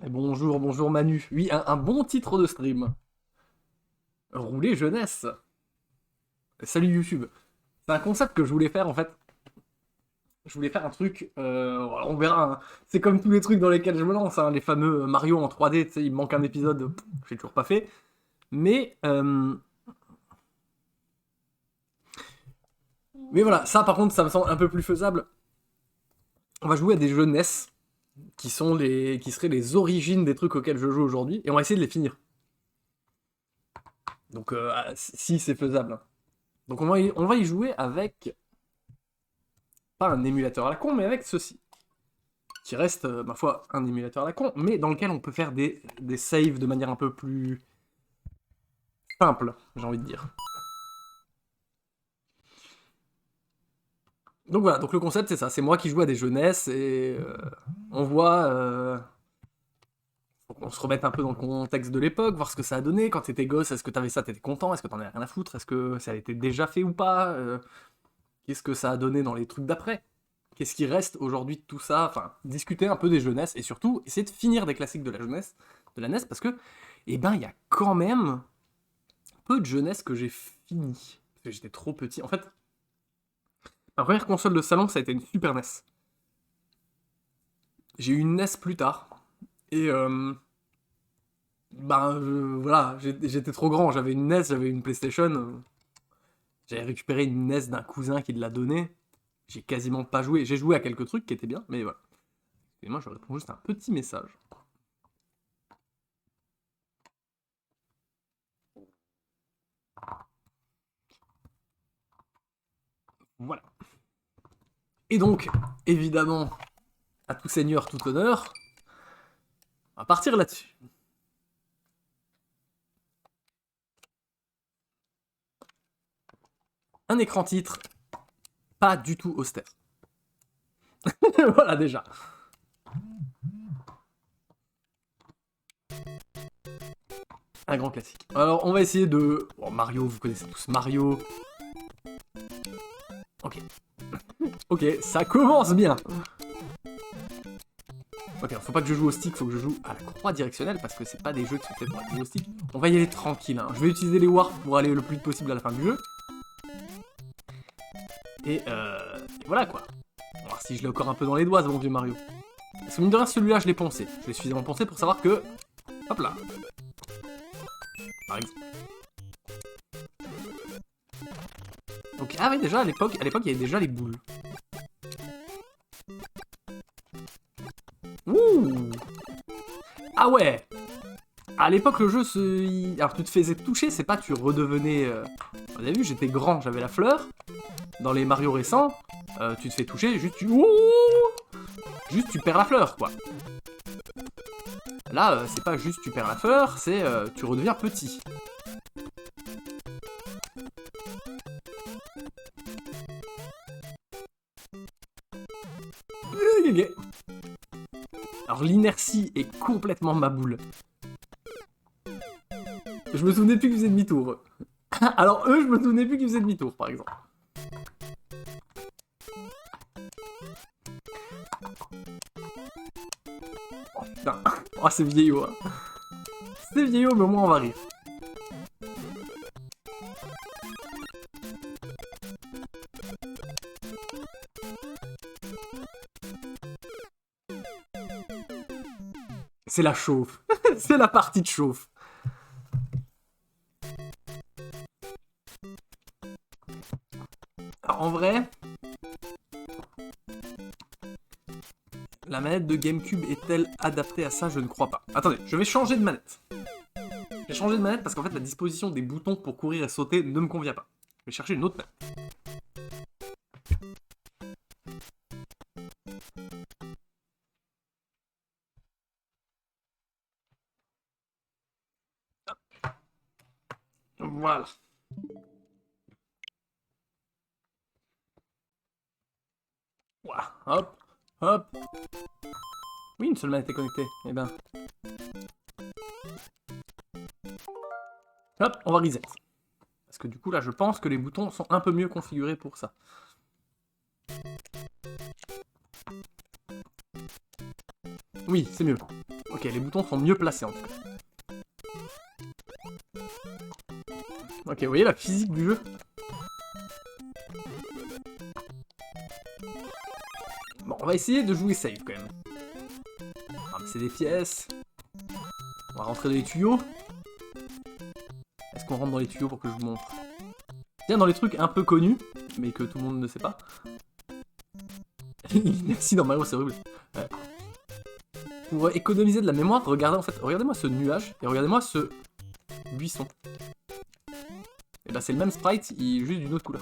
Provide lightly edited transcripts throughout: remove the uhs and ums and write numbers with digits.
Et bonjour, bonjour Manu. Oui, un bon titre de stream. Rouler jeunesse. Salut YouTube. C'est un concept que je voulais faire en fait. Je voulais faire un truc, on verra, hein. C'est comme tous les trucs dans lesquels je me lance, hein, les fameux Mario en 3D, tu sais, il me manque un épisode, j'ai toujours pas fait. Mais, mais voilà, ça par contre, ça me semble un peu plus faisable. On va jouer à des jeux NES, qui seraient les origines des trucs auxquels je joue aujourd'hui, et on va essayer de les finir. Donc, si c'est faisable, hein. Donc on va y jouer avec, pas un émulateur à la con, mais avec ceci. Qui reste, ma foi, un émulateur à la con, mais dans lequel on peut faire des saves de manière un peu plus simple, j'ai envie de dire. Donc voilà, donc le concept c'est ça, c'est moi qui joue à des jeunesses et on voit, faut qu'on se remette un peu dans le contexte de l'époque, voir ce que ça a donné, quand t'étais gosse, est-ce que t'avais ça, t'étais content, est-ce que t'en avais rien à foutre, est-ce que ça a été déjà fait ou pas, qu'est-ce que ça a donné dans les trucs d'après, qu'est-ce qui reste aujourd'hui de tout ça, enfin, discuter un peu des jeunesses et surtout essayer de finir des classiques de la jeunesse, de la NES, parce que, eh ben, il y a quand même peu de jeunesse que j'ai fini, parce que j'étais trop petit, en fait, ma première console de salon, ça a été une Super NES. J'ai eu une NES plus tard. Et voilà, j'étais trop grand. J'avais une NES, j'avais une PlayStation. J'avais récupéré une NES d'un cousin qui l'a donnée. J'ai quasiment pas joué. J'ai joué à quelques trucs qui étaient bien, mais voilà. Et moi, je réponds juste à un petit message. Voilà. Et donc, évidemment, à tout seigneur, tout honneur, on va partir là-dessus. Un écran titre, pas du tout austère. Voilà déjà. Un grand classique. Alors, on va essayer de... Bon, Mario, vous connaissez tous Mario. Ok. Ok, ça commence bien. Ok, faut pas que je joue au stick, faut que je joue à la croix directionnelle, parce que c'est pas des jeux qui sont faits pour jouer au stick. On va y aller tranquille, hein. Je vais utiliser les warps pour aller le plus vite possible à la fin du jeu. Et voilà quoi. On va voir si je l'ai encore un peu dans les doigts, ce bon vieux Mario. Parce que mine de rien, celui-là, je l'ai poncé. Je l'ai suffisamment poncé pour savoir que... Hop là. Par exemple. Donc, ah oui, déjà, à l'époque, il y avait déjà les boules. Ouh. Ah ouais. À l'époque, le jeu, alors tu te faisais toucher, c'est pas tu redevenais... Vous avez vu, j'étais grand, j'avais la fleur. Dans les Mario récents, tu te fais toucher, juste tu... Ouh, juste tu perds la fleur, quoi. Là, c'est pas juste tu perds la fleur, c'est tu redeviens petit. Alors l'inertie est complètement ma boule. Je me souvenais plus qu'ils faisaient demi-tour. Alors eux, je me souvenais plus qu'ils faisaient demi-tour, par exemple. Oh putain. Oh, c'est vieillot, hein. C'est vieillot, mais au moins on va rire. C'est la chauffe. C'est la partie de chauffe. Alors, en vrai, la manette de GameCube est-elle adaptée à ça? Je ne crois pas. Attendez, je vais changer de manette. Je vais changer de manette parce qu'en fait la disposition des boutons pour courir et sauter ne me convient pas. Je vais chercher une autre manette. Voilà. Voilà. Hop. Hop. Oui, une seule manette est connectée. Eh ben. Hop, on va reset. Parce que du coup, là, je pense que les boutons sont un peu mieux configurés pour ça. Oui, c'est mieux. Ok, les boutons sont mieux placés en tout cas. Ok, vous voyez la physique du jeu? Bon, on va essayer de jouer safe quand même. Ramasser des pièces. On va rentrer dans les tuyaux. Est-ce qu'on rentre dans les tuyaux pour que je vous montre? Tiens, dans les trucs un peu connus, mais que tout le monde ne sait pas. Merci dans Mario, c'est horrible. Ouais. Pour économiser de la mémoire, regardez en fait, regardez-moi ce nuage et regardez-moi ce buisson. Et bah c'est le même sprite, il est juste d'une autre couleur.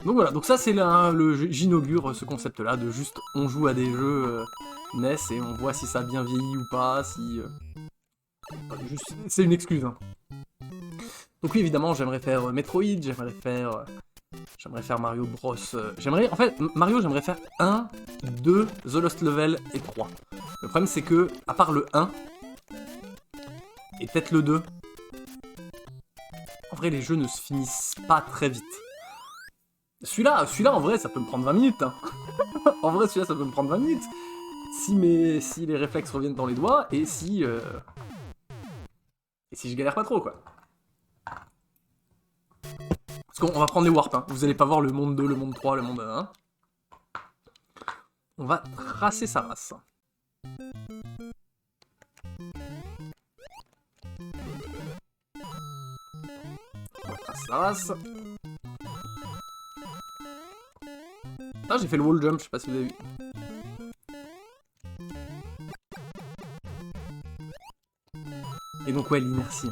Donc voilà, donc ça c'est j'inaugure ce concept-là de juste on joue à des jeux NES et on voit si ça a bien vieilli ou pas, si... c'est une excuse. Hein. Donc oui, évidemment, j'aimerais faire Metroid, j'aimerais faire Mario Bros. En fait, Mario, j'aimerais faire 1, 2, The Lost Level et 3. Le problème, c'est que, à part le 1, et peut-être le 2, en vrai, les jeux ne se finissent pas très vite. Celui-là, en vrai, ça peut me prendre 20 minutes. Hein. En vrai, celui-là, ça peut me prendre 20 minutes. Si les réflexes reviennent dans les doigts, et si je galère pas trop, quoi. Parce qu'on va prendre les warps, hein. Vous allez pas voir le monde 2, le monde 3, le monde 1. On va tracer sa race. On va tracer sa race. Ah, j'ai fait le wall jump, je sais pas si vous avez vu. Et donc ouais, l'inertie.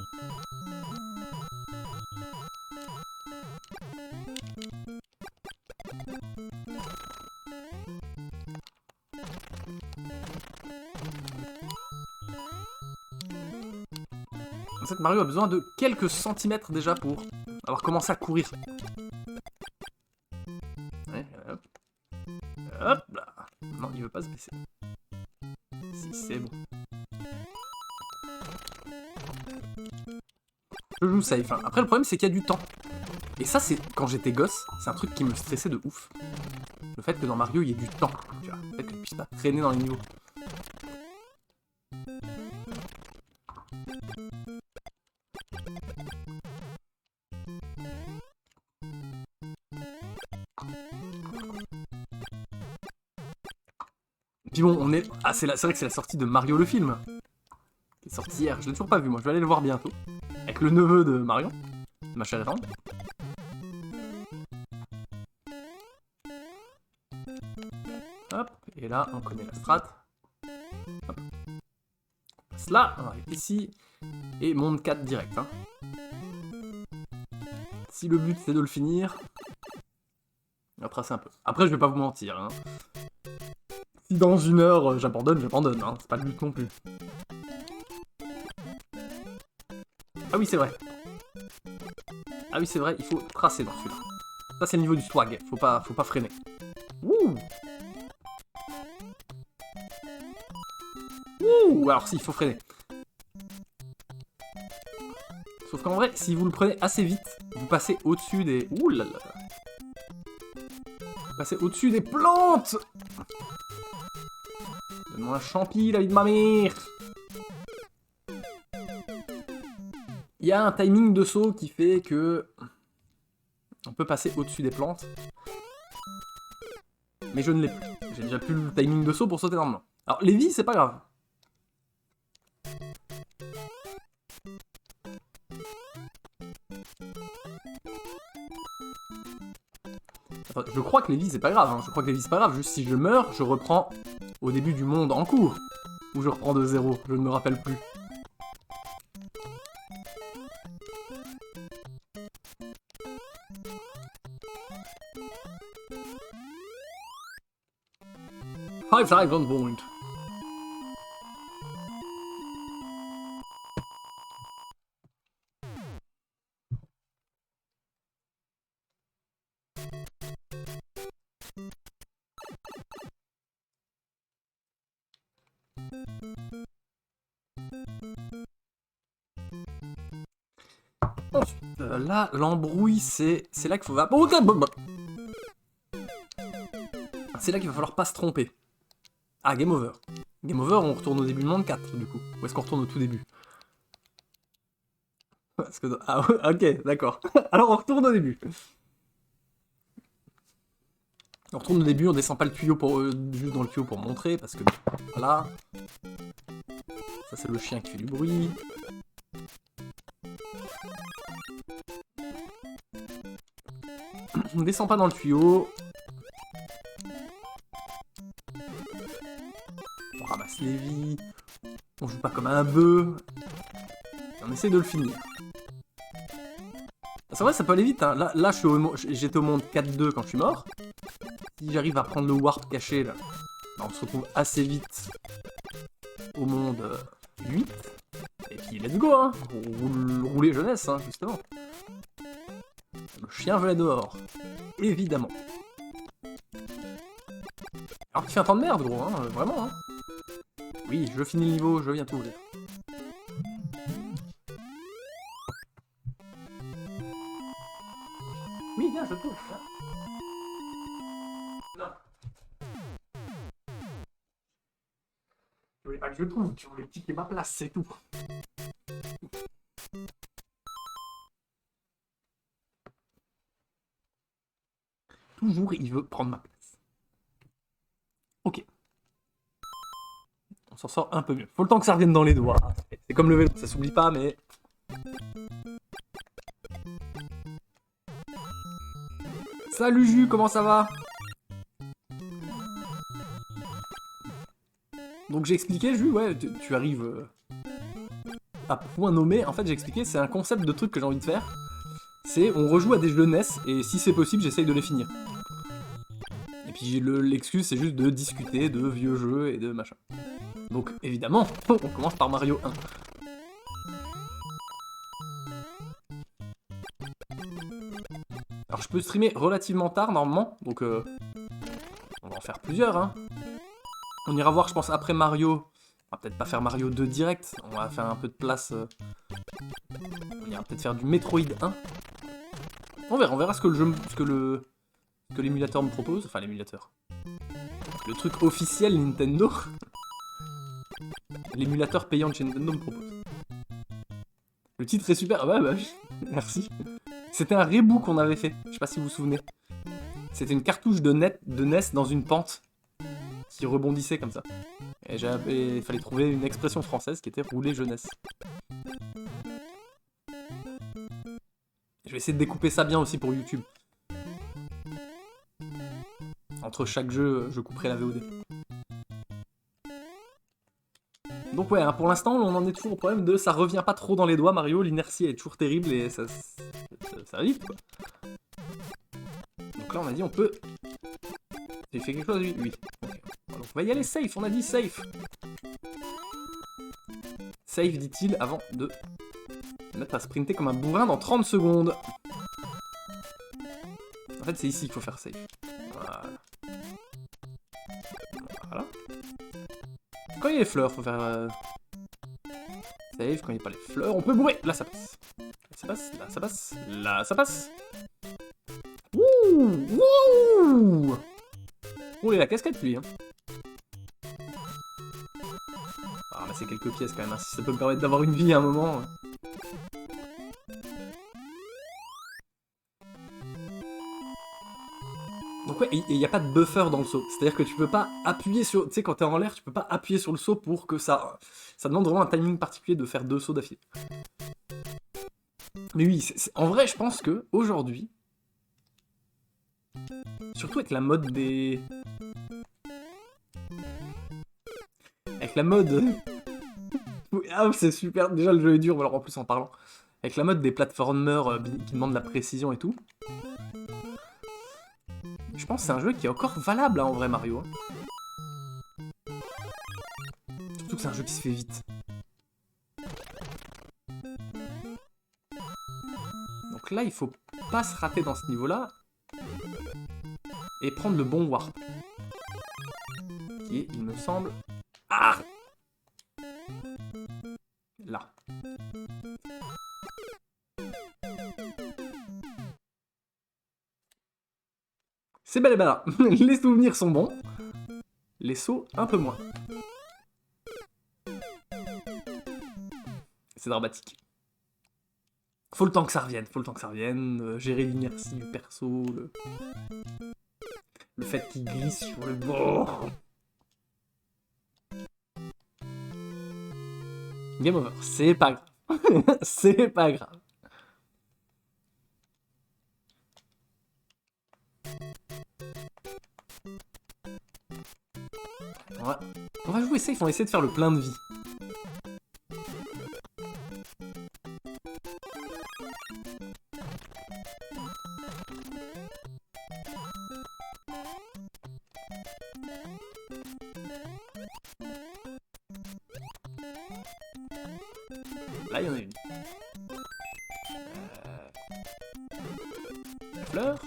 En fait, Mario a besoin de quelques centimètres déjà pour avoir commencé à courir. Ouais, hop. Hop là. Non, il veut pas se baisser. Si, c'est bon. Je joue safe. Hein. Après, le problème, c'est qu'il y a du temps. Et ça, c'est quand j'étais gosse, c'est un truc qui me stressait de ouf. Le fait que dans Mario, il y ait du temps. Tu vois, le fait que tu puisses pas traîner dans les niveaux. Puis bon, on est... Ah, c'est vrai que c'est la sortie de Mario le film. Qui est sorti hier. Je l'ai toujours pas vu, moi. Je vais aller le voir bientôt. Avec le neveu de Marion. Ma chère et tendre. Hop. Et là, on connaît la strat. Hop. On passe là. On arrive ici. Et monde 4 direct. Hein. Si le but, c'est de le finir... On va tracer un peu. Après, je vais pas vous mentir. Hein. Si dans 1 heure, j'abandonne, j'abandonne. Hein. C'est pas le but non plus. Ah oui, c'est vrai. Ah oui, c'est vrai, il faut tracer dans celui-là. Ça, c'est le niveau du swag. Faut pas freiner. Wouh! Wouh! Alors si, il faut freiner. Sauf qu'en vrai, si vous le prenez assez vite, vous passez au-dessus des... Ouh là là! Vous passez au-dessus des plantes! Donne-moi un champi, la vie de ma mère! Il y a un timing de saut qui fait que... On peut passer au-dessus des plantes. Mais je ne l'ai plus. J'ai déjà plus le timing de saut pour sauter normalement. Alors, les vies, c'est pas grave. Enfin, je crois que les vies, c'est pas grave. Hein. Je crois que les vies, c'est pas grave. Juste si je meurs, je reprends au début du monde en cours. Ou je reprends de zéro. Je ne me rappelle plus. Five times on point. Ensuite, là, l'embrouille, c'est là qu'il faut... C'est là qu'il va falloir pas se tromper. Ah, game over. Game over, on retourne au début du monde 4, du coup. Ou est-ce qu'on retourne au tout début? Parce que... Ah, ok, d'accord. Alors on retourne au début. On retourne au début, on descend pas le tuyau pour juste dans le tuyau pour montrer, parce que voilà. Ça c'est le chien qui fait du bruit. On descend pas dans le tuyau. On ramasse les vies. On joue pas comme un bœuf. Et on essaie de le finir. C'est vrai, ça peut aller vite. Hein. Là j'étais au monde 4-2 quand je suis mort. Si j'arrive à prendre le warp caché, là, on se retrouve assez vite au monde 8. Et puis let's go, hein. Rouler jeunesse, hein, justement. Le chien veut la dehors. Évidemment. Alors tu fais un temps de merde, gros, hein, vraiment. Hein. Oui, je finis le niveau, je viens t'ouvrir. Oui, viens, je t'ouvre. Non. Tu voulais pas que je trouve, tu voulais piquer ma place, c'est tout. Toujours, il veut prendre ma place. Ok. On s'en sort un peu mieux. Faut le temps que ça revienne dans les doigts. C'est comme le vélo, ça s'oublie pas, mais... Salut Jus, comment ça va? Donc j'ai expliqué, Jus, ouais, tu arrives à point nommé. En fait, j'ai expliqué, c'est un concept de truc que j'ai envie de faire. C'est, on rejoue à des jeux NES, et si c'est possible, j'essaye de les finir. Et puis l'excuse, c'est juste de discuter de vieux jeux et de machin. Donc, évidemment, on commence par Mario 1. Alors, je peux streamer relativement tard, normalement, donc on va en faire plusieurs, hein. On ira voir, je pense, après Mario. On va peut-être pas faire Mario 2 direct, on va faire un peu de place. On ira peut-être faire du Metroid 1. On verra ce que le jeu, ce que l'émulateur me propose. Enfin, l'émulateur. Le truc officiel Nintendo. L'émulateur payant de chez Nintendo me propose. Le titre est super. Ah bah oui, merci. C'était un reboot qu'on avait fait, je sais pas si vous vous souvenez. C'était une cartouche de NES dans une pente qui rebondissait comme ça. Et il fallait trouver une expression française qui était rouler jeunesse. Je vais essayer de découper ça bien aussi pour YouTube. Entre chaque jeu, je couperai la VOD. Donc ouais, hein, pour l'instant, on en est toujours au problème de ça revient pas trop dans les doigts, Mario, l'inertie est toujours terrible et ça arrive, quoi. Donc là, on a dit on peut... J'ai fait quelque chose, oui. Oui. Okay. Donc on va y aller safe, on a dit safe. Safe, dit-il, avant de se mettre à sprinter comme un bourrin dans 30 secondes. En fait, c'est ici qu'il faut faire safe. Voilà. Voilà. Quand il y a les fleurs, faut faire... Save, quand il n'y a pas les fleurs, on peut bourrer. Là, ça passe. Là, ça passe. Là, ça passe. Là, ça passe. Wouh! Wouh! Oh, il a la casquette, lui. Hein. Ah, ramasser quelques pièces, quand même. Hein, si ça peut me permettre d'avoir une vie à un moment. Donc ouais, il n'y a pas de buffer dans le saut. C'est-à-dire que tu peux pas appuyer sur... Tu sais, quand t'es en l'air, tu peux pas appuyer sur le saut pour que ça... Ça demande vraiment un timing particulier de faire 2 sauts d'affilée. Mais oui, en vrai, je pense que aujourd'hui, surtout avec la mode des... Avec la mode... Ah, c'est super, déjà le jeu est dur, alors en plus en parlant. Avec la mode des platformers qui demandent la précision et tout. Je pense que c'est un jeu qui est encore valable hein, en vrai Mario. Hein. Surtout que c'est un jeu qui se fait vite. Donc là, il faut pas se rater dans ce niveau-là. Et prendre le bon warp. Qui est, il me semble... Ah! Là. C'est bel et bien là. Les souvenirs sont bons. Les sauts, un peu moins. C'est dramatique. Faut le temps que ça revienne, gérer l'inertie du perso, le fait qu'il glisse sur le bord. Game over, c'est pas grave. C'est pas grave. On va jouer safe, on va essayer de faire le plein de vie. Là, il y en a une. La fleur.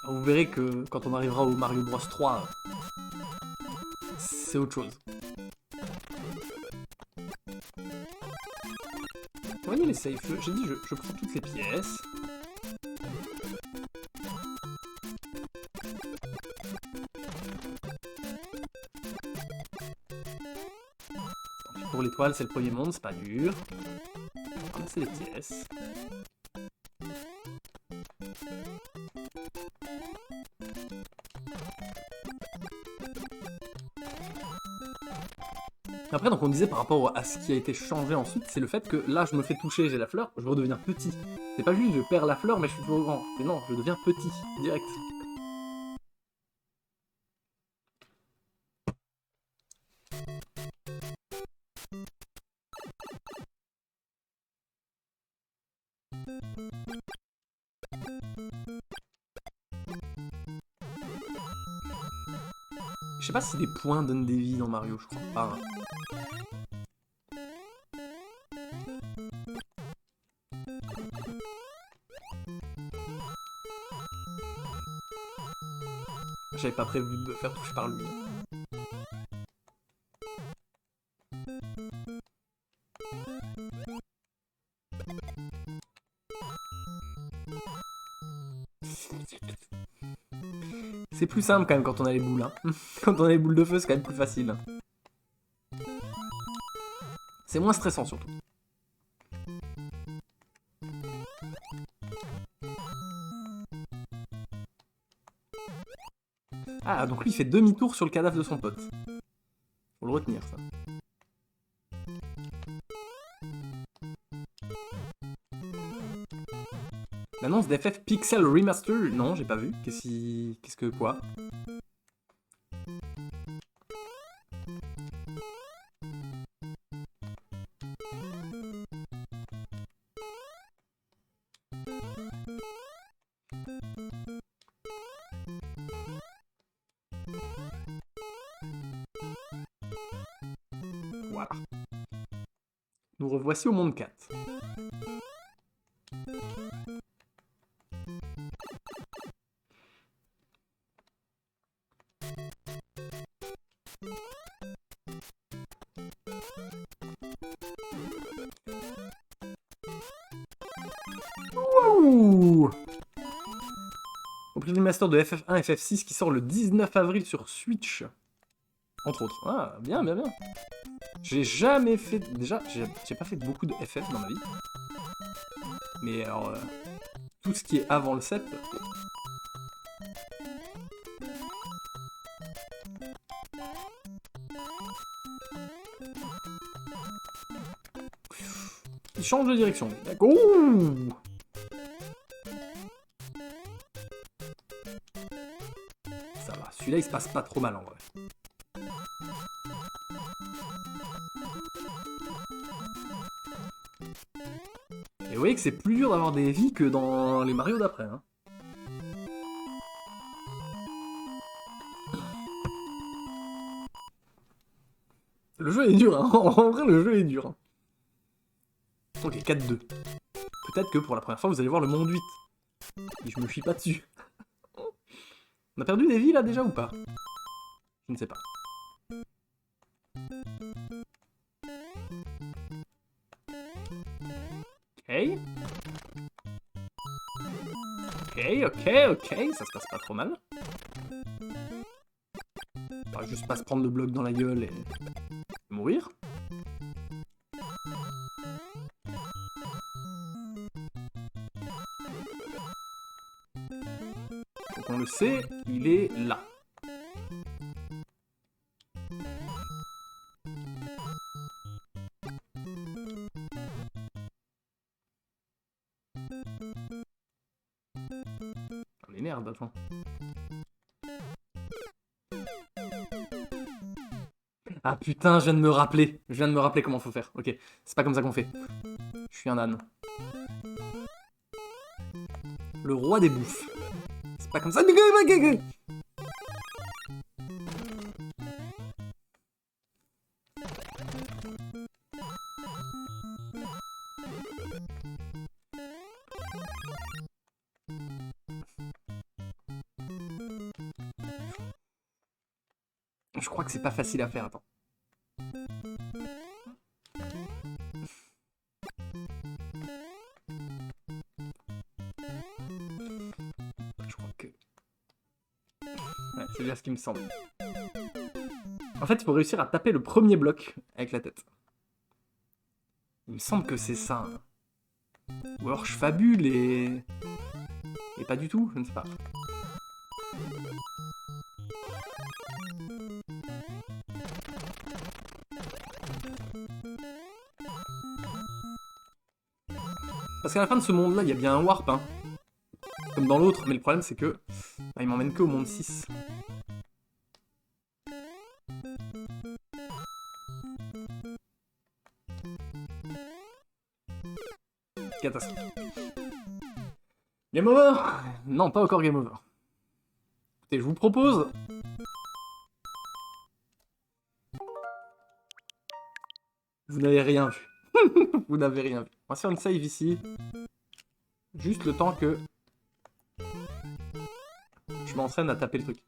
Vous verrez que quand on arrivera au Mario Bros 3, c'est autre chose. On va y aller safe. J'ai dit je prends toutes les pièces. Pour l'étoile, c'est le premier monde, c'est pas dur. On va ramasser les pièces. Après, donc on disait par rapport à ce qui a été changé ensuite, c'est le fait que là, je me fais toucher, j'ai la fleur, je redeviens petit. C'est pas juste je perds la fleur, mais je suis toujours grand. Mais non, je deviens petit, direct. Je sais pas si des points donnent des vies dans Mario, je crois pas. J'avais pas prévu de me faire toucher par lui. C'est plus simple quand même quand on a les boules. Hein. Quand on a les boules de feu, c'est quand même plus facile. C'est moins stressant surtout. Ah, donc lui il fait demi-tour sur le cadavre de son pote. Faut le retenir ça. L'annonce d'FF Pixel Remaster, non, j'ai pas vu. Qu'est-ce que quoi? Voilà. Nous revoici au monde 4. Wouh! Au prix du master de FF1 et FF6 qui sort le 19 avril sur Switch. Entre autres. Ah, bien, bien, bien. J'ai jamais fait... Déjà, j'ai pas fait beaucoup de FF dans ma vie. Mais alors... tout ce qui est avant le 7... Il change de direction. D'accord. Ça va. Celui-là, il se passe pas trop mal en vrai. Et vous voyez que c'est plus dur d'avoir des vies que dans les Mario d'après. Hein. Le jeu est dur, hein. En vrai, le jeu est dur. Hein. Ok, 4-2. Peut-être que pour la première fois, vous allez voir le monde 8. Et je me chie pas dessus. On a perdu des vies là déjà ou pas? Je ne sais pas. Ok, ça se passe pas trop mal. On va juste pas se prendre le bloc dans la gueule et mourir. Donc on le sait, il est là. Oh mais merde, attends. Ah putain, je viens de me rappeler. Je viens de me rappeler comment faut faire. Ok, c'est pas comme ça qu'on fait. Je suis un âne. Le roi des bouffes. C'est pas comme ça. Je crois que c'est pas facile à faire, attends. Je crois que... Ouais, c'est bien ce qui me semble. En fait, il faut réussir à taper le premier bloc avec la tête. Il me semble que c'est ça. Ou alors je fabule et... Et pas du tout, je ne sais pas. Parce qu'à la fin de ce monde-là, il y a bien un warp, hein. Comme dans l'autre, mais le problème c'est que... Bah, il m'emmène que au monde 6. Catastrophe. Game over? Non, pas encore game over. Écoutez, je vous propose... Vous n'avez rien vu. Vous n'avez rien vu. On va se faire une save ici. Juste le temps que... je m'entraîne à taper le truc.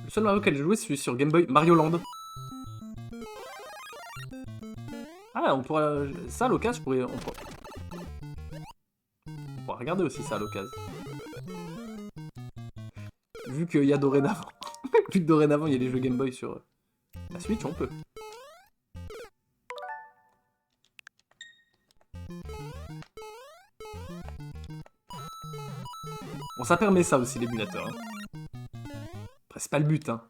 Le seul Mario auquel j'ai joué, c'est celui sur Game Boy, Mario Land. Ah, on pourra... Ça, à l'occasion, je pourrais... On pourra regarder aussi ça, à l'occasion. Vu qu'il y a dorénavant... Vu que dorénavant, il y a les jeux Game Boy sur la Switch, on peut. Bon, ça permet ça aussi, l'émulateur. Hein. Après, c'est pas le but, hein.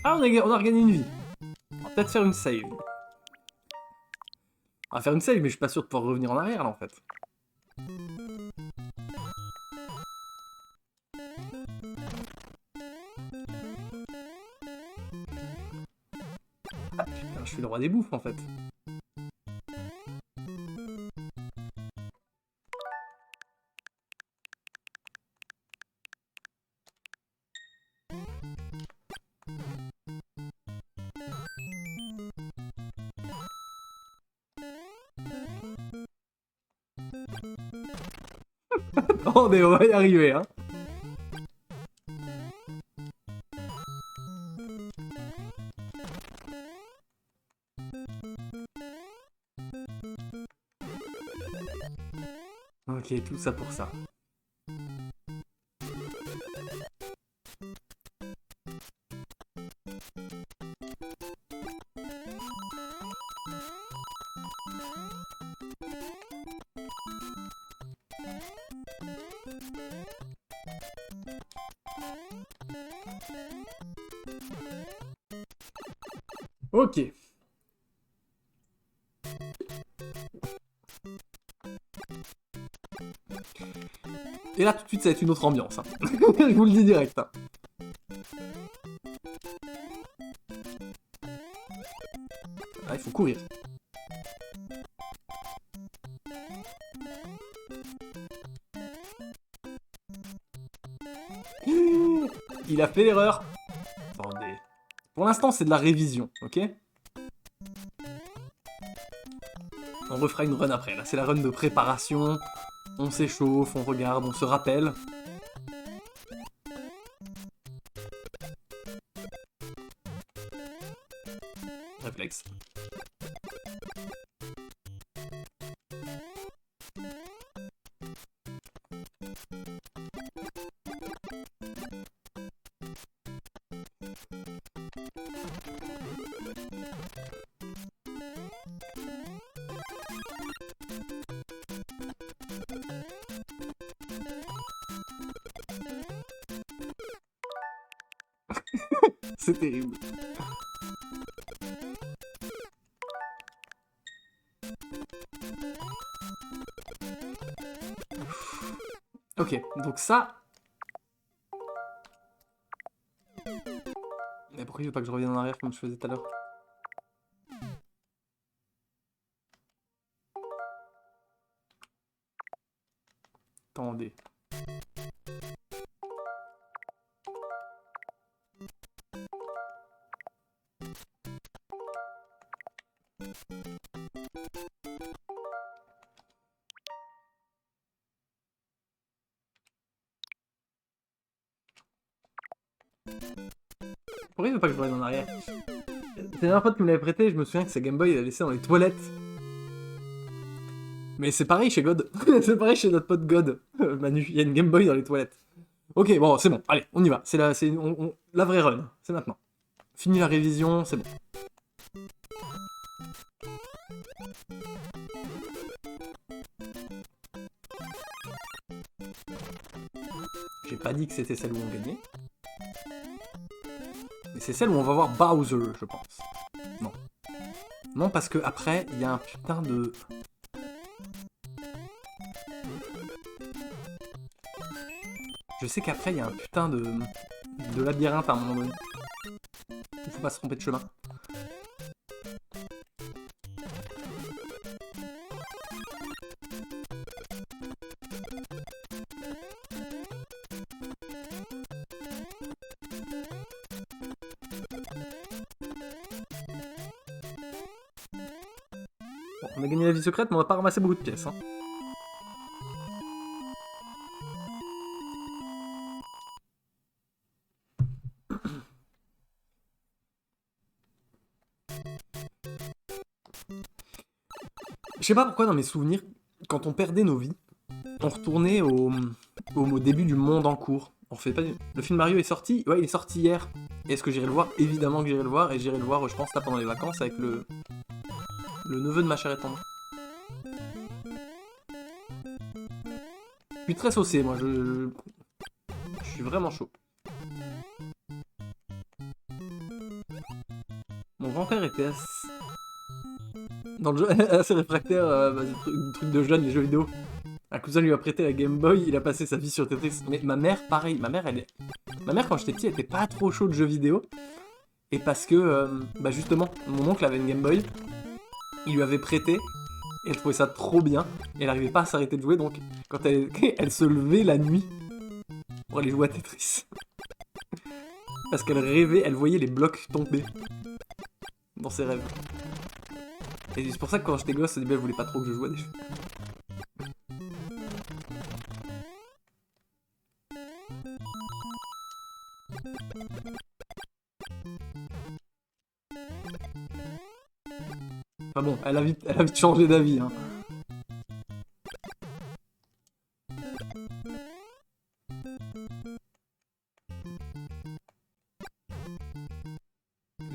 Ah, on a regagné une vie. On va peut-être faire une save. On va faire une save, mais je suis pas sûr de pouvoir revenir en arrière, là, en fait. Ah, putain, je suis le roi des bouffes, en fait. On va y arriver, hein. Ok, tout ça pour ça. Ok. Et là, tout de suite, ça va être une autre ambiance. Hein. Je vous le dis direct. Hein. Ah, il faut courir. Il a fait l'erreur. Attendez. Pour l'instant, c'est de la révision, ok? On refera une run après, là c'est la run de préparation, on s'échauffe, on regarde, on se rappelle. Réflexe. C'est terrible. Ok, donc ça... Mais pourquoi il veut pas que je revienne en arrière comme je faisais tout à l'heure? Attendez. Pourquoi il veut pas que je revienne en arrière? C'est la dernière fois que tu me l'avais prêté, je me souviens que sa Game Boy, il l'a laissé dans les toilettes. Mais c'est pareil chez God. C'est pareil chez notre pote God. Manu, il y a une Game Boy dans les toilettes. Ok, bon, c'est bon. Allez, on y va. C'est la vraie run. C'est maintenant. Fini la révision, c'est bon. J'ai pas dit que c'était celle où on gagnait. Mais c'est celle où on va voir Bowser, je pense. Non. Non, parce que après, il y a un putain de... Je sais qu'après, il y a un putain de labyrinthe à un moment donné. Il faut pas se tromper de chemin. Bon, on a gagné la vie secrète, mais on va pas ramasser beaucoup de pièces. Hein. Je sais pas pourquoi dans mes souvenirs, quand on perdait nos vies, on retournait au début du monde en cours. On refait pas... Le film Mario est sorti? Ouais, il est sorti hier. Est-ce que j'irai le voir? Évidemment que j'irai le voir, et j'irai le voir, je pense, là, pendant les vacances, avec le neveu de ma chère étendre. Je suis très saucé, moi, je suis vraiment chaud. Mon grand-père était dans le jeu assez réfractaire, truc de jeune, les jeux vidéo. Un cousin lui a prêté la Game Boy, il a passé sa vie sur Tetris. Mais ma mère, pareil, ma mère, quand j'étais petit, elle était pas trop chaude de jeux vidéo. Et parce que, bah justement, mon oncle avait une Game Boy, il lui avait prêté, et elle trouvait ça trop bien, et elle n'arrivait pas à s'arrêter de jouer, donc quand elle se levait la nuit pour aller jouer à Tetris. Parce qu'elle rêvait, elle voyait les blocs tomber dans ses rêves. Et c'est pour ça que quand j'étais gosse, au début, elle voulait pas trop que je joue à des jeux. Enfin bon, elle a vite changé d'avis, hein.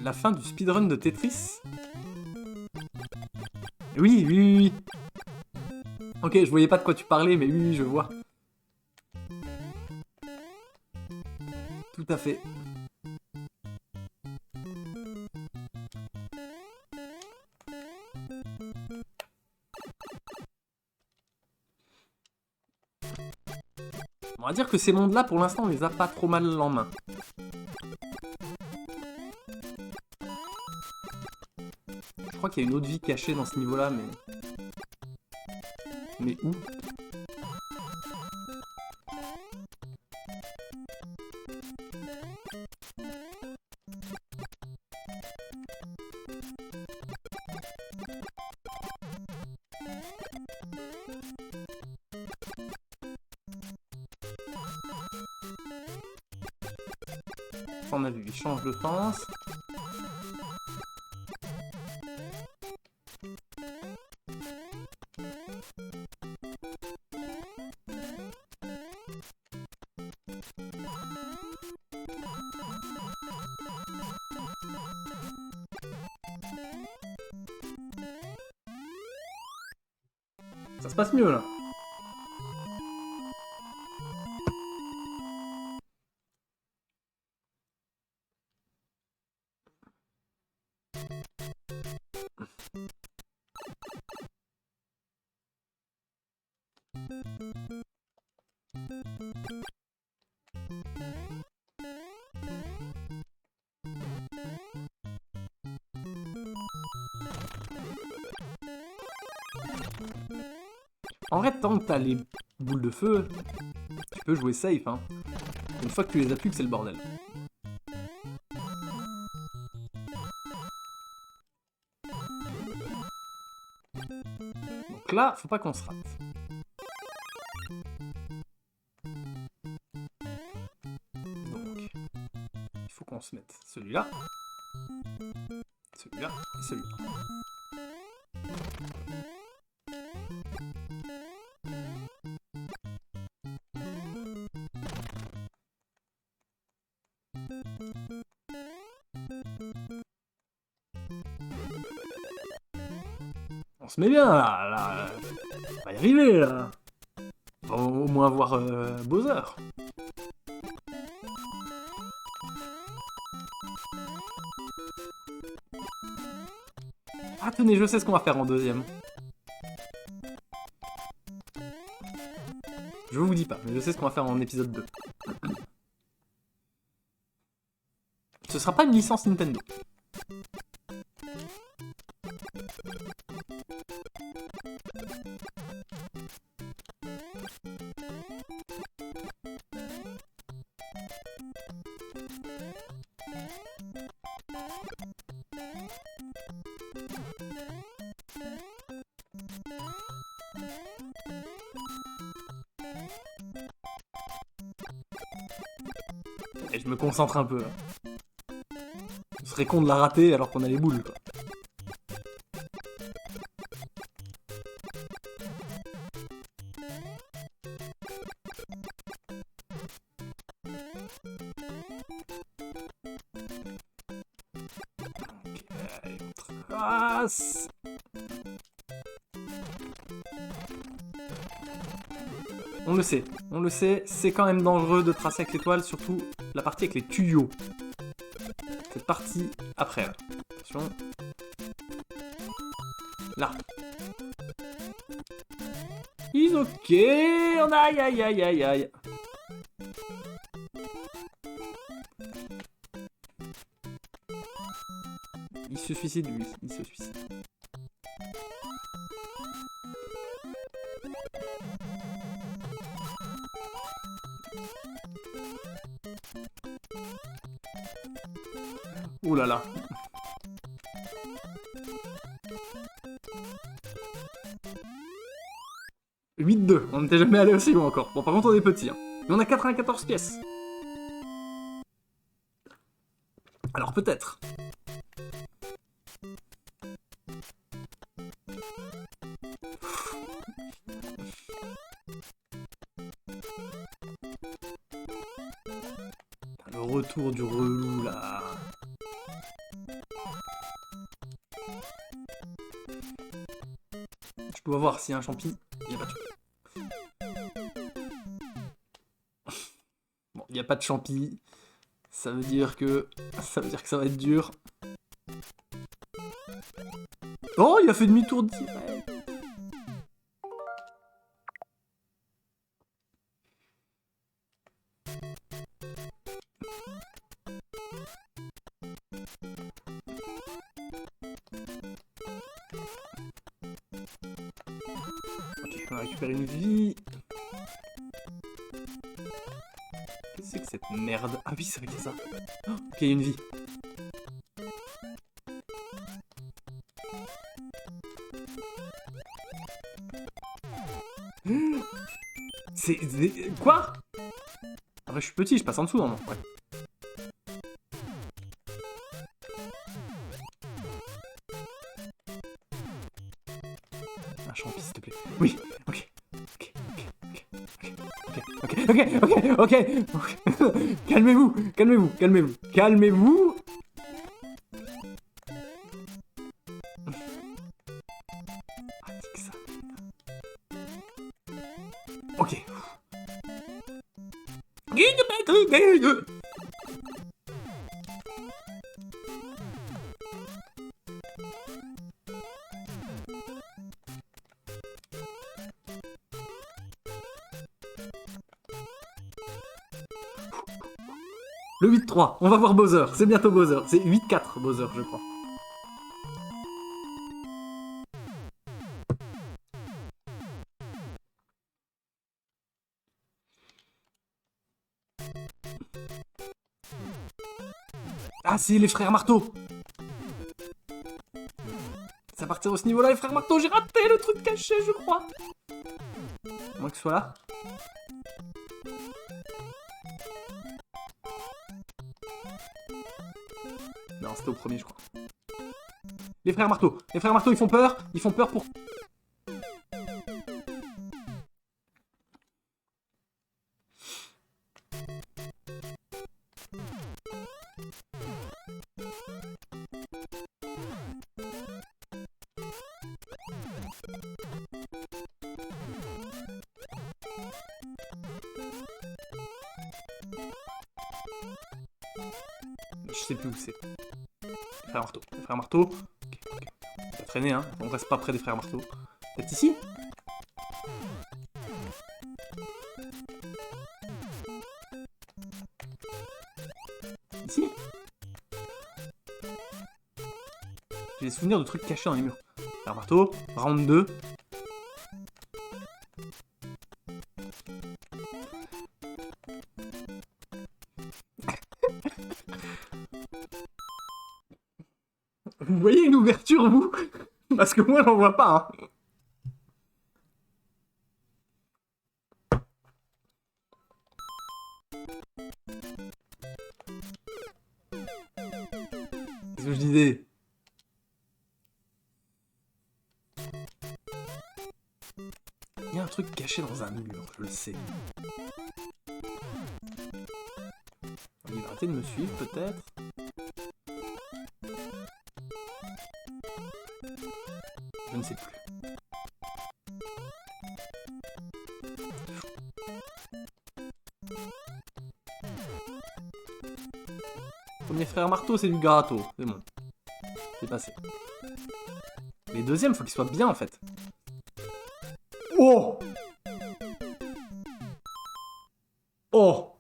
La fin du speedrun de Tetris? Oui, oui, oui, oui. Ok, je voyais pas de quoi tu parlais, mais oui, je vois. Tout à fait. On va dire que ces mondes-là, pour l'instant, on les a pas trop mal en main. Je crois qu'il y a une autre vie cachée dans ce niveau-là, mais... Mais où? on a vu, il change de sens. Ça se passe mieux là. En vrai, tant que t'as les boules de feu, tu peux jouer safe, hein. Une fois que tu les as plus, que c'est le bordel. Donc là, faut pas qu'on se rate. Donc, il faut qu'on se mette celui-là, celui-là et celui-là. On se met bien là, on va y arriver là. On va au moins avoir Bowser. Ah tenez, je sais ce qu'on va faire en deuxième. Je vous dis pas, mais je sais ce qu'on va faire en épisode 2. Ce sera pas une licence Nintendo. Et je me concentre un peu. Ce serait con de la rater alors qu'on a les boules, quoi. Ok, allez, on trace. On le sait, c'est quand même dangereux de tracer avec l'étoile, surtout la partie avec les tuyaux. Cette partie après, là. Attention. Là. Is ok, on a aïe aïe aïe aïe aïe. Il se suicide lui, il se suicide. Ouh là là. « 8-2, on n'était jamais allé aussi loin encore. Bon, par contre, on est petit. Hein. Mais on a 94 pièces. Alors, peut-être. Le retour du relou, là. Je dois voir s'il y a un champi. Il n'y a pas de champi. Bon, il n'y a pas de champi. Ça veut dire que ça va être dur. Oh, il a fait demi-tour direct. Ok, on va récupérer une vie. Qu'est-ce que c'est que cette merde? Ah oui, c'est vrai qu'il y a ça. Oh, ok, il y a une vie. C'est... Quoi? Après, je suis petit, je passe en dessous, non? Ouais. un champi, s'il te plaît. Oui, ok. Ok. Calmez-vous. Ah, c'est que ça. Ok. Le 8-3, on va voir Bowser, c'est bientôt Bowser, c'est 8-4 Bowser je crois. Ah c'est les frères Marteau. Ça partir de ce niveau là les frères Marteau, j'ai raté le truc caché je crois. À moins que ce soit là. Non, c'était au premier, je crois. Les frères Marteau, ils font peur pour... Je sais plus où c'est. Les frères Marteau. Ok. On va traîner, hein. On reste pas près des frères Marteau. Peut-être ici? Ici? J'ai des souvenirs de trucs cachés dans les murs. Frères Marteau, round 2. Vous voyez une ouverture, vous? Parce que moi, j'en vois pas, hein. Qu'est-ce que je disais? Il y a un truc caché dans un mur, je le sais. Il va arrêter de me suivre, peut-être? Je ne sais plus. Premier frère Marteau, c'est du gâteau. C'est bon. C'est passé. Les deuxièmes, faut qu'ils soient bien, en fait. Oh! Oh!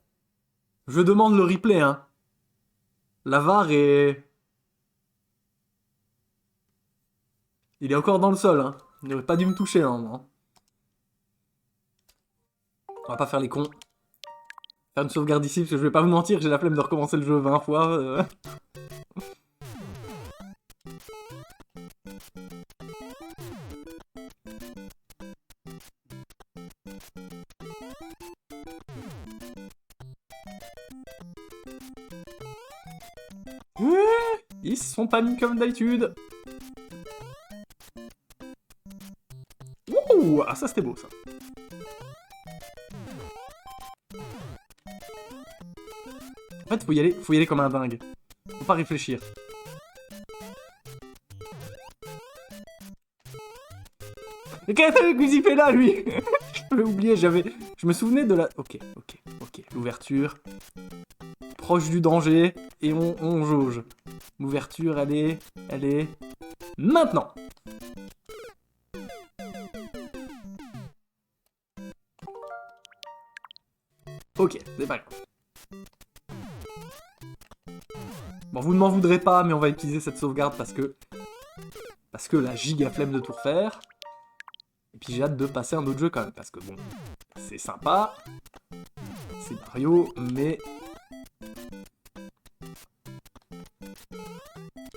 Je demande le replay, hein. La VAR est... Il est encore dans le sol, hein. Il n'aurait pas dû me toucher, normalement. On va pas faire les cons. Faire une sauvegarde ici, parce que je vais pas vous mentir, j'ai la flemme de recommencer le jeu 20 fois. Ils sont pas mis comme d'habitude. Ouh, ah ça c'était beau ça. En fait, faut y aller comme un dingue. Faut pas réfléchir. Mais qu'est-ce qu'il fait là, lui? J'avais oublié, je me souvenais de la... Ok. L'ouverture. Proche du danger. Et on jauge. L'ouverture, elle est... Maintenant! Ok, c'est pas grave. Bon, vous ne m'en voudrez pas, mais on va utiliser cette sauvegarde parce que la giga flemme de tout refaire. Et puis j'ai hâte de passer un autre jeu quand même, parce que bon, c'est sympa. C'est Mario, mais...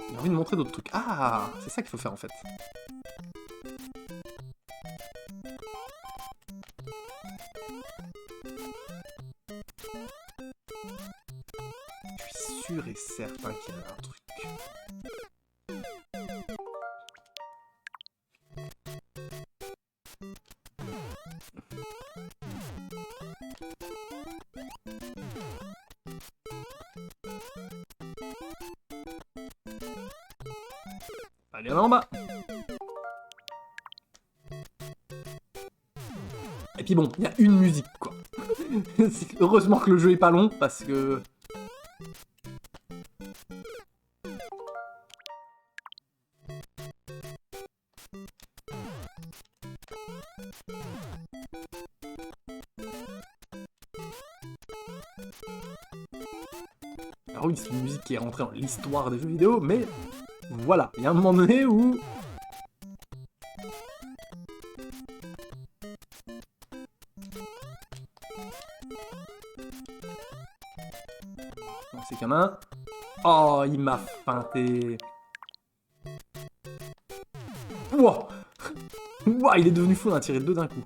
J'ai envie de montrer d'autres trucs. Ah, c'est ça qu'il faut faire en fait. Je suis sûr et certain qu'il y a un truc. Allez, en bas. Et puis bon, il y a une musique, quoi. Heureusement que le jeu est pas long, parce que... Alors oui, c'est une musique qui est rentrée dans l'histoire des jeux vidéo, mais... Voilà, il y a un moment donné où... C'est qu'un main. Oh, il m'a feinté. Wow. Wow, il est devenu fou, on a tiré deux d'un coup.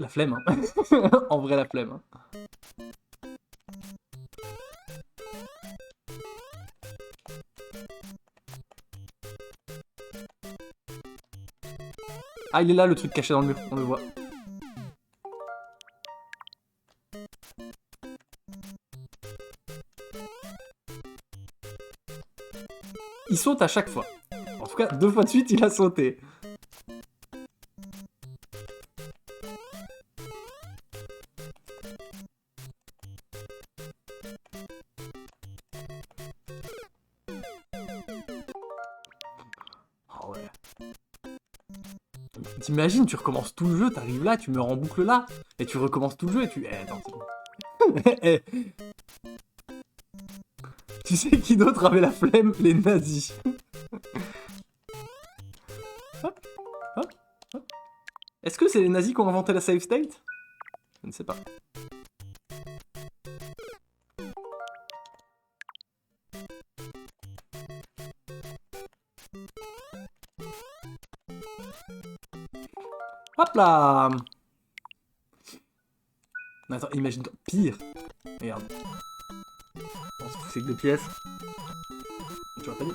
La flemme, hein. En vrai, la flemme. Hein. Ah, il est là, le truc caché dans le mur, on le voit. Il saute à chaque fois. En tout cas, 2 fois de suite, il a sauté. Oh ouais. T'imagines, tu recommences tout le jeu, t'arrives là, tu meurs en boucle là, et tu recommences tout le jeu et tu... Eh, attends, c'est bon. Eh. Tu sais qui d'autre avait la flemme? Les nazis. Hop, hop, hop. Est-ce que c'est les nazis qui ont inventé la save state? Je ne sais pas. Hop là. Mais attends, imagine-toi, pire. Regarde. Bon, c'est que 2 pièces.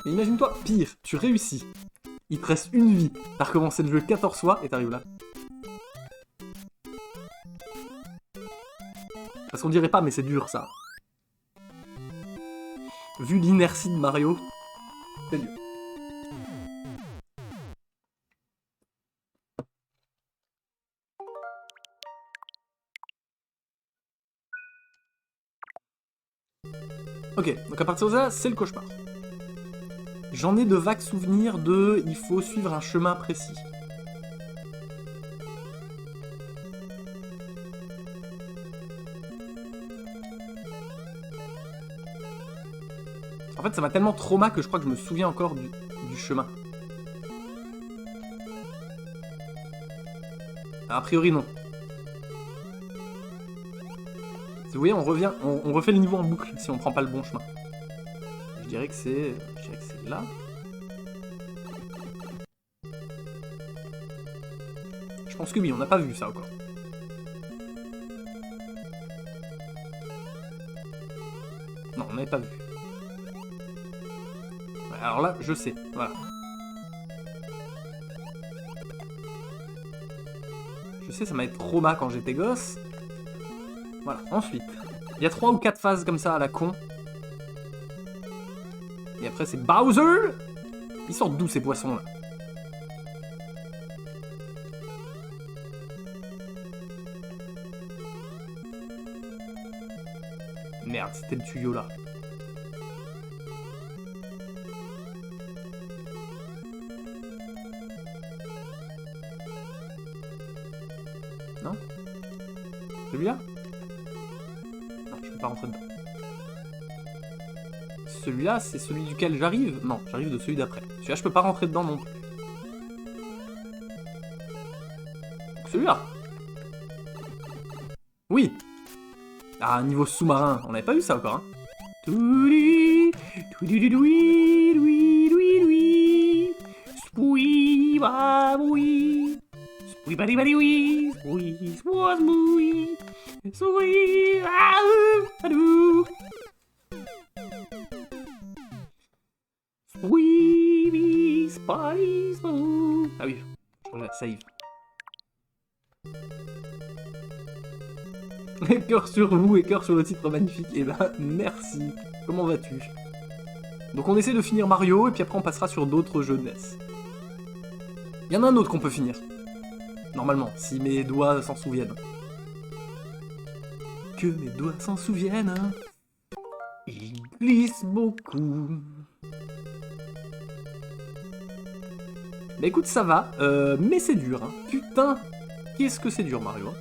Mais imagine-toi, pire, tu réussis. Il te reste une vie. T'as recommencé le jeu 14 fois et t'arrives là. Parce qu'on dirait pas, mais c'est dur ça. Vu l'inertie de Mario, c'est dur. Ok, donc à partir de là, c'est le cauchemar. J'en ai de vagues souvenirs de... Il faut suivre un chemin précis. En fait, ça m'a tellement trauma que je crois que je me souviens encore du chemin. A priori, non. Vous voyez, on revient, on refait le niveau en boucle si on prend pas le bon chemin. Je dirais que c'est là. Je pense que oui, on n'a pas vu ça encore. Non, on n'avait pas vu. Ouais, alors là, je sais, voilà. Je sais, ça m'a été trauma quand j'étais gosse. Voilà, ensuite, il y a 3 ou 4 phases comme ça à la con. Et après c'est Bowser. Ils sortent d'où ces poissons là? Merde, c'était le tuyau là. Non? Celui-là? Non, je peux pas rentrer dedans. Celui-là, c'est celui duquel j'arrive? Non, j'arrive de celui d'après. Celui-là, je peux pas rentrer dedans non plus. Celui-là. Oui. Ah, niveau sous-marin, on n'avait pas vu ça encore, hein. Oui, badi badi oui, oui, was oui, oui, ah, adou. Oui, spice, ah oui, je la save. Cœur sur vous et cœur sur le titre magnifique. Et ben, merci. Comment vas-tu? Donc on essaie de finir Mario, et puis après on passera sur d'autres jeux de NES. Il y en a un autre qu'on peut finir. Normalement, si mes doigts s'en souviennent. Que mes doigts s'en souviennent. Ils glissent beaucoup. Bah écoute, ça va, mais c'est dur. Hein. Putain, qu'est-ce que c'est dur, Mario. Hein.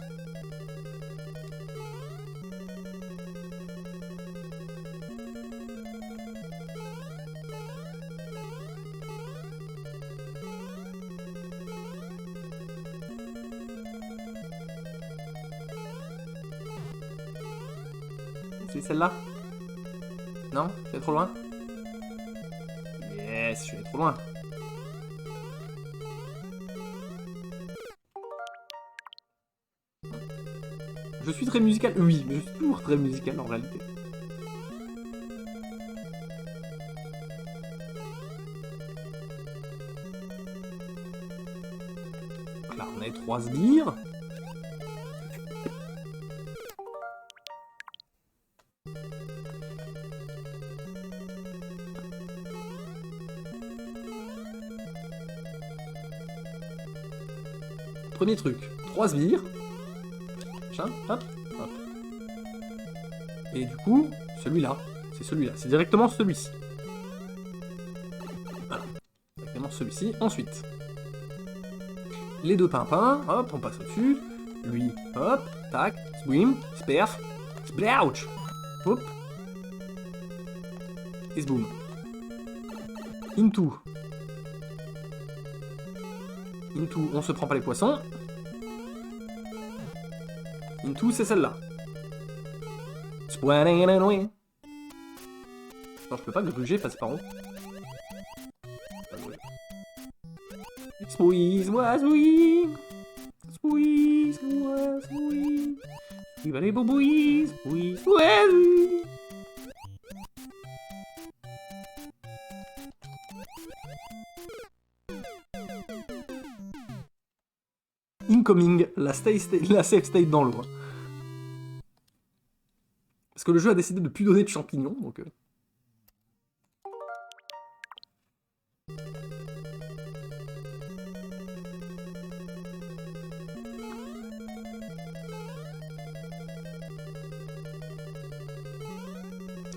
C'est celle-là? Non? Je suis allé trop loin? Yes, je suis allé trop loin. Je suis très musical, oui, mais je suis toujours très musical en réalité. Donc là, on a 3 sbires. Premier truc, 3 sbires. Hop, hop. Et du coup, celui-là, c'est celui-là, c'est directement celui-ci. Voilà, directement celui-ci. Ensuite, les deux pimpins, hop, on passe au-dessus. Lui, hop, tac, swim, sperf, splouch, hop. Et boom. Into. Into, on se prend pas les poissons. Into, c'est celle-là. Non, je peux pas gruger face par en haut. Squeeze, was oui. Squeeze, was oui. Il va les bobouilles. Oui, oui. Incoming, la safe state dans l'eau. Parce que le jeu a décidé de plus donner de champignons, donc...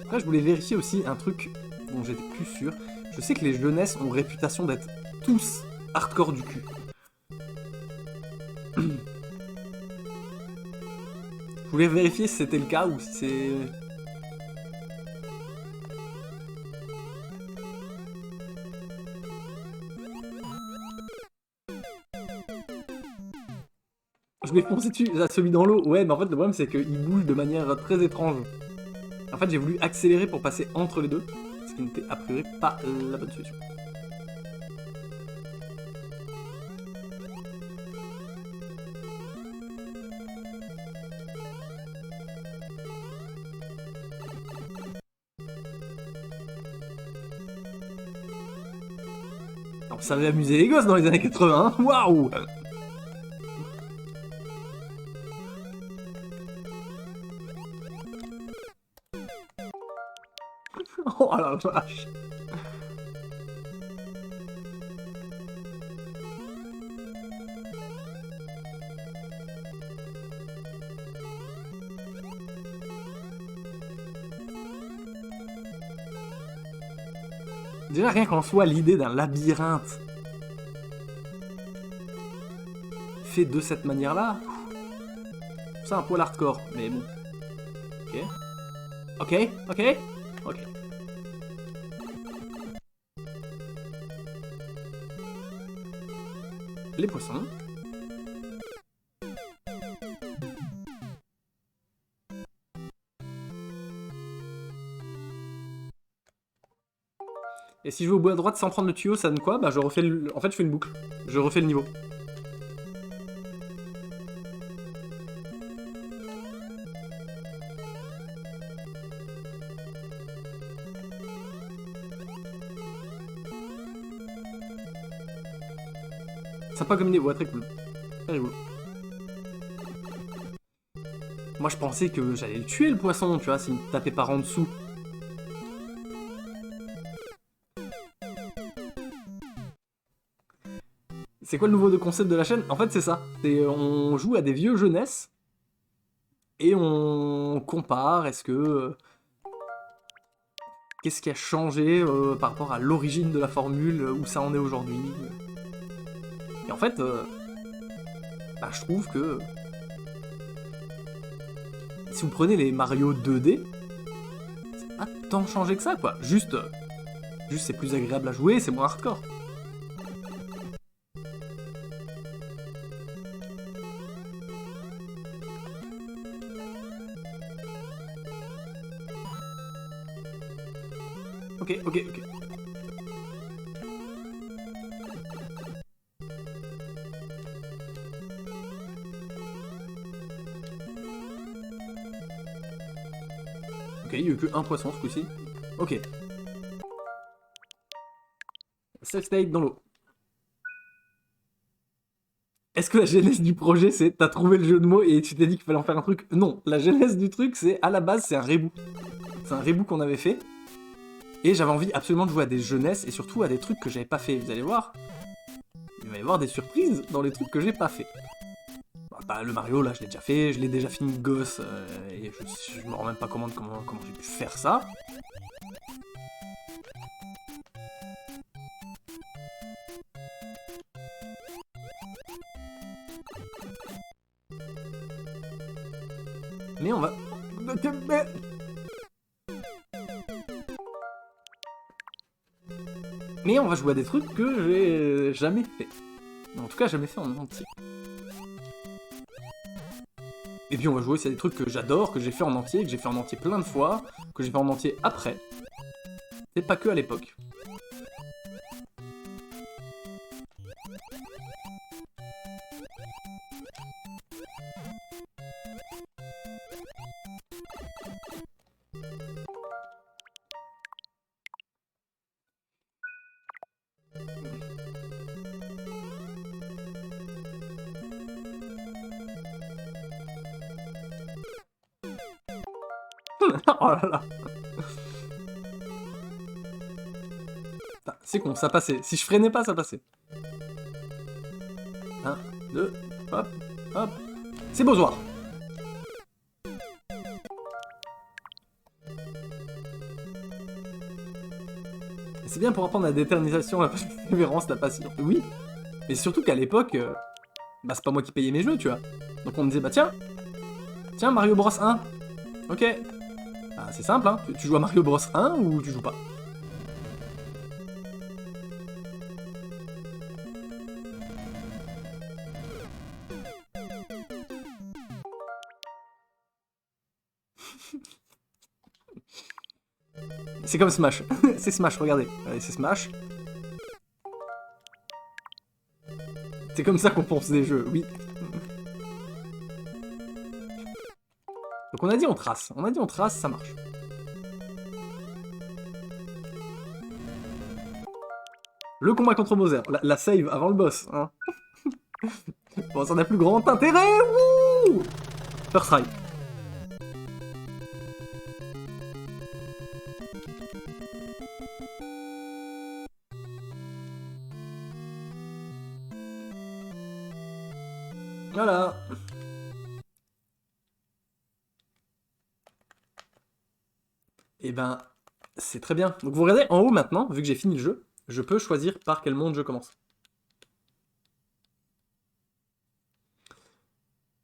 Après, je voulais vérifier aussi un truc dont j'étais plus sûr. Je sais que les jeunesses ont réputation d'être tous hardcore du cul. Je voulais vérifier si c'était le cas ou si c'est... Je vais foncer dessus à celui dans l'eau. Ouais, mais en fait, le problème, c'est qu'il bouge de manière très étrange. En fait, j'ai voulu accélérer pour passer entre les deux, ce qui n'était a priori pas la bonne solution. Alors, ça avait amusé les gosses dans les années 80, hein. Waouh! Oh la vache! Déjà, rien qu'en soi, l'idée d'un labyrinthe fait de cette manière-là, c'est un poil hardcore, mais bon. Ok. Ok, ok, ok. Les poissons. Et si je vais au bout à droite sans prendre le tuyau, ça donne quoi? Bah je refais le... En fait je fais une boucle. Je refais le niveau. Sympa comme idée, ouais, très cool. Très rigolo. Moi, je pensais que j'allais le tuer, le poisson, tu vois, s'il me tapait par en dessous. C'est quoi le nouveau concept de la chaîne? En fait, c'est ça. On joue à des vieux jeunesses et on compare. Est-ce que qu'est-ce qui a changé par rapport à l'origine de la formule, où ça en est aujourd'hui? Et en fait, bah, je trouve que si vous prenez les Mario 2D, c'est pas tant changé que ça, quoi. Juste c'est plus agréable à jouer, c'est moins hardcore. Ok. Ok, il n'y a eu que un poisson ce coup-ci. Ok. Safe state dans l'eau. Est-ce que la genèse du projet, c'est t'as trouvé le jeu de mots et tu t'es dit qu'il fallait en faire un truc? Non, la genèse du truc, c'est à la base, c'est un reboot. C'est un reboot qu'on avait fait. Et j'avais envie absolument de jouer à des jeunesses et surtout à des trucs que j'avais pas fait. Vous allez voir, il va y avoir des surprises dans les trucs que j'ai pas fait. Bah, le Mario, là, je l'ai déjà fait, je l'ai déjà fini gosse, et je me rends même pas compte comment j'ai pu faire ça. Mais on va... Mais on va jouer à des trucs que j'ai jamais fait. En tout cas, jamais fait en entier. Et puis on va jouer aussi à des trucs que j'adore, que j'ai fait en entier, que j'ai fait en entier plein de fois, que j'ai fait en entier après. C'est pas que à l'époque. Oh là là. C'est con, ça passait. Si je freinais pas, ça passait. 1, 2, hop, hop. C'est Beausoir. C'est bien pour apprendre la déterminisation, la persévérance, la patience. Oui, mais surtout qu'à l'époque, bah c'est pas moi qui payais mes jeux, tu vois. Donc on me disait, bah tiens, Mario Bros 1. Ok. Bah c'est simple, hein. Tu joues à Mario Bros 1 ou tu joues pas? C'est comme Smash. C'est Smash, regardez. Allez, c'est Smash. C'est comme ça qu'on pense des jeux, oui. Donc on a dit on trace. On a dit on trace, ça marche. Le combat contre Bowser. La save avant le boss, hein. Bon, ça n'a plus grand intérêt. Wouh! First try. Voilà. Et ben, c'est très bien. Donc vous regardez en haut maintenant, vu que j'ai fini le jeu, je peux choisir par quel monde je commence.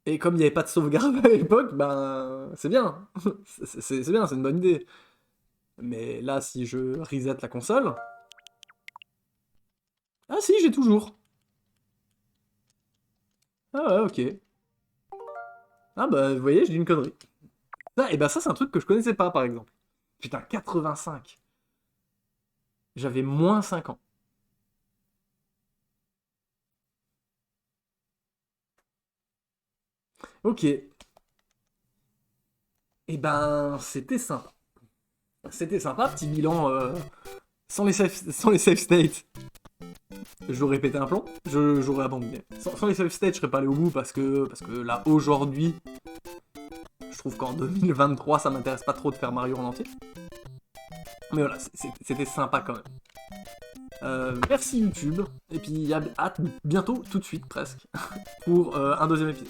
Et comme il n'y avait pas de sauvegarde à l'époque, ben c'est bien. C'est bien, c'est une bonne idée. Mais là, si je reset la console... Ah si, j'ai toujours. Ah ouais, ok. Ah bah, vous voyez, je dis une connerie. Ça, et ben ça, c'est un truc que je connaissais pas, par exemple. Putain, 85. J'avais moins 5 ans. Ok. Et ben, c'était sympa. C'était sympa, petit bilan sans les safe states. j'aurais pété un plomb, j'aurais abandonné. Sans les save states, je serais pas allé au bout parce que là, aujourd'hui, je trouve qu'en 2023, ça m'intéresse pas trop de faire Mario en entier. Mais voilà, c'était sympa quand même. Merci YouTube, et puis à bientôt, tout de suite presque, pour un deuxième épisode.